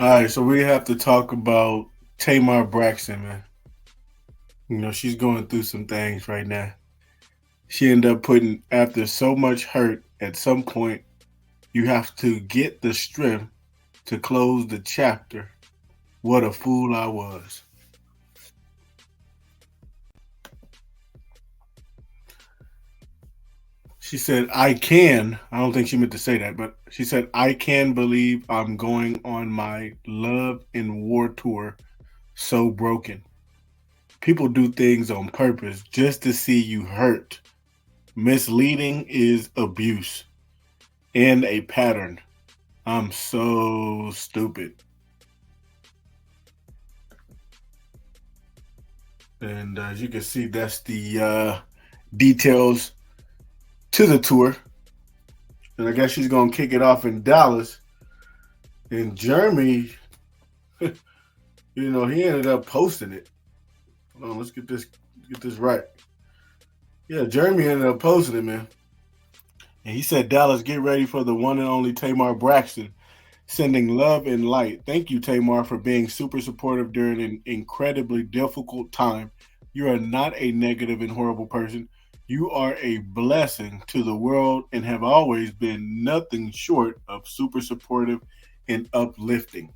All right, so we have to talk about Tamar Braxton, man. She's going through some things right now. She ended up putting, after so much hurt, at some point, you have to get the strength to close the chapter. What a fool I was. She said, I can. I don't think she meant to say that, but she said, I can believe I'm going on my love and war tour so broken. People do things on purpose just to see you hurt. Misleading is abuse and a pattern. I'm so stupid. And as you can see, that's the details to the tour. And I guess she's going to kick it off in Dallas. And Jeremy, he ended up posting it. Hold on, let's get this right. Yeah, Jeremy ended up posting it, man. And he said, Dallas, get ready for the one and only Tamar Braxton. Sending love and light. Thank you, Tamar, for being super supportive during an incredibly difficult time. You are not a negative and horrible person. You are a blessing to the world and have always been nothing short of super supportive and uplifting.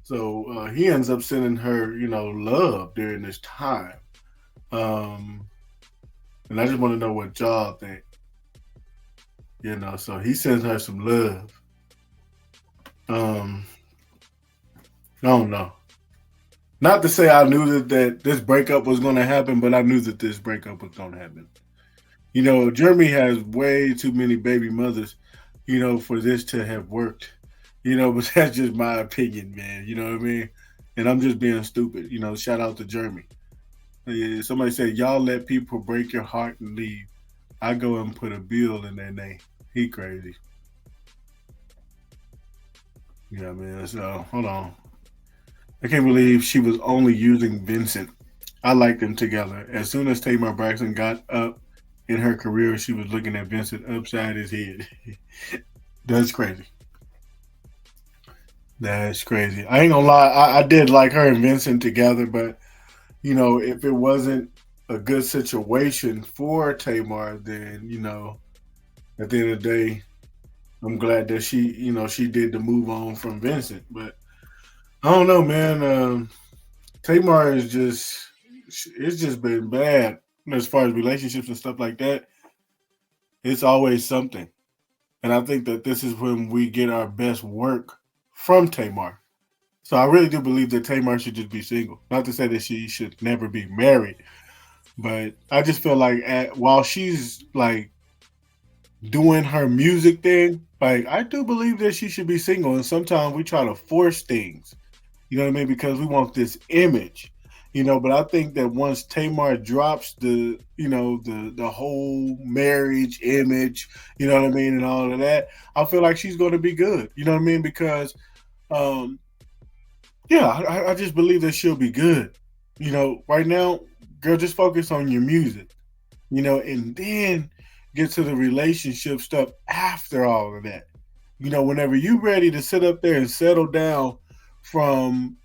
So he ends up sending her, love during this time. Um, and I just want to know what y'all think. So he sends her some love. Um, I don't know. Not to say I knew that this breakup was going to happen, but I knew that this breakup was going to happen. Jeremy has way too many baby mothers, for this to have worked. But that's just my opinion, man. You know what I mean? And I'm just being stupid. Shout out to Jeremy. Yeah, somebody said, y'all let people break your heart and leave. I go and put a bill in their name. He crazy. Yeah, man. So, hold on. I can't believe she was only using Vincent. I liked them together. As soon as Tamar Braxton got up in her career, she was looking at Vincent upside his head. That's crazy. That's crazy. I ain't gonna lie. I did like her and Vincent together, but if it wasn't a good situation for Tamar, then at the end of the day, I'm glad that she did the move on from Vincent. But I don't know, man. Tamar is it's just been bad as far as relationships and stuff like that. It's always something. And I think that this is when we get our best work from Tamar. So I really do believe that Tamar should just be single. Not to say that she should never be married, but I just feel like while she's like doing her music thing, like I do believe that she should be single. And sometimes we try to force things, you know what I mean, because we want this image. But I think that once Tamar drops the whole marriage image, you know what I mean, and all of that, I feel like she's going to be good. You know what I mean? Because um, yeah, I just believe that she'll be good. Right now, girl, just focus on your music, and then get to the relationship stuff after all of that. Whenever you ready to sit up there and settle down from,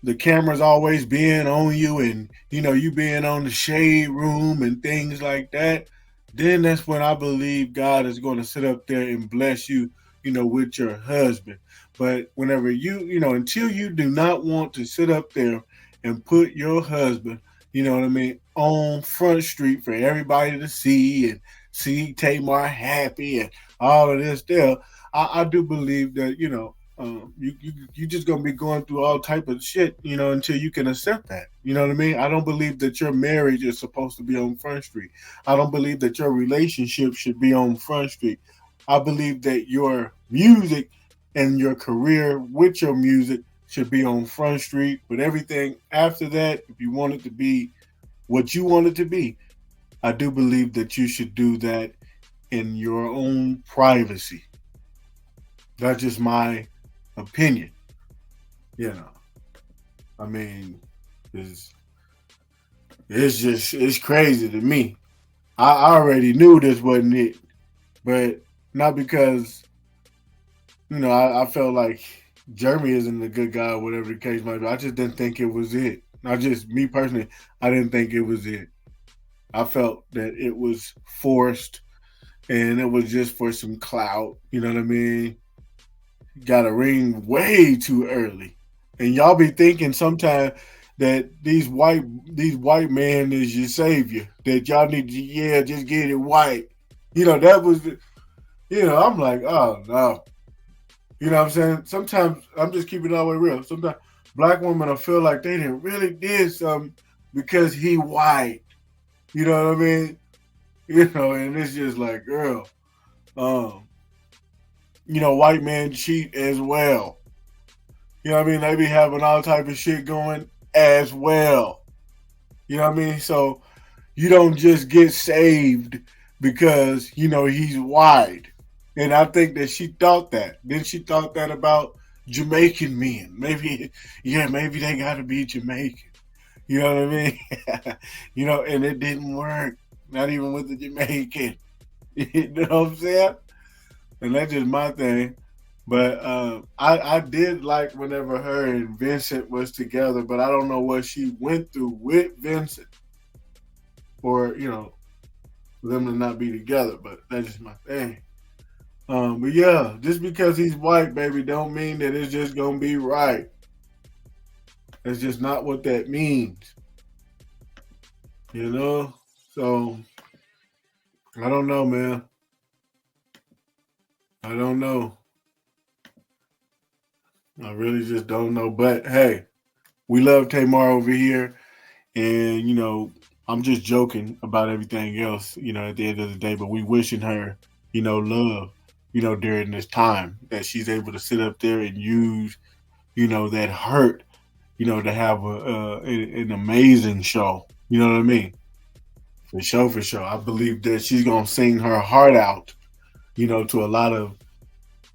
the cameras always being on you and you being on the shade room and things like that, then that's when I believe God is going to sit up there and bless you, with your husband. But whenever until you do not want to sit up there and put your husband, what I mean, on Front Street for everybody to see and see Tamar happy and all of this there, I do believe that you just gonna be going through all type of shit, until you can accept that. You know what I mean? I don't believe that your marriage is supposed to be on Front Street. I don't believe that your relationship should be on Front Street. I believe that your music and your career with your music should be on Front Street. But everything after that, if you want it to be what you want it to be, I do believe that you should do that in your own privacy. That's just my opinion. You know, I mean, it's it's crazy to me. I already knew this wasn't it, but not because I felt like Jeremy isn't a good guy, whatever the case might be. I just didn't think it was it. Not just me personally. I didn't think it was it. I felt that it was forced and it was just for some clout. You know what I mean? Got a ring way too early, and y'all be thinking sometimes that these white men is your savior. That y'all need to just get it white. That was I'm like, oh no. You know what I'm saying? Sometimes I'm just keeping it all the way real. Sometimes black women will feel like they didn't really did something because he white. You know what I mean? And it's just like, girl, um, white men cheat as well. You know what I mean? They be having all type of shit going as well. You know what I mean? So you don't just get saved because, he's white. And I think that she thought that. Then she thought that about Jamaican men. Maybe they gotta be Jamaican. You know what I mean? And it didn't work. Not even with the Jamaican. You know what I'm saying? And that's just my thing. But I did like whenever her and Vincent was together, but I don't know what she went through with Vincent for, for them to not be together. But that's just my thing. But yeah, just because he's white, baby, don't mean that it's just gonna be right. That's just not what that means. You know? So I don't know, man. I don't know. I really just don't know. But hey, we love Tamar over here. And, I'm just joking about everything else, at the end of the day, but we wishing her, love, during this time that she's able to sit up there and use, that hurt, to have an amazing show. You know what I mean? For sure, for sure. I believe that she's going to sing her heart out, to a lot of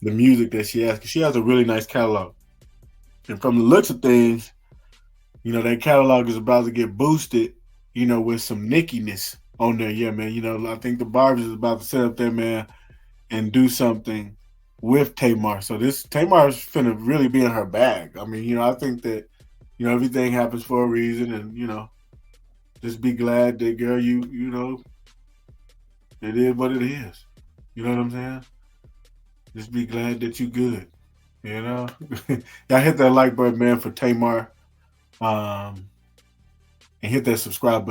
the music that she has. 'Cause she has a really nice catalog. And from the looks of things, that catalog is about to get boosted, with some nickiness on there. Yeah, man. I think the Barb's is about to sit up there, man, and do something with Tamar. So this Tamar's finna really be in her bag. I mean, I think that, everything happens for a reason, and just be glad that, girl, it is what it is. You know what I'm saying? Just be glad that you good. You know, y'all hit that like button, man, for Tamar, and hit that subscribe button.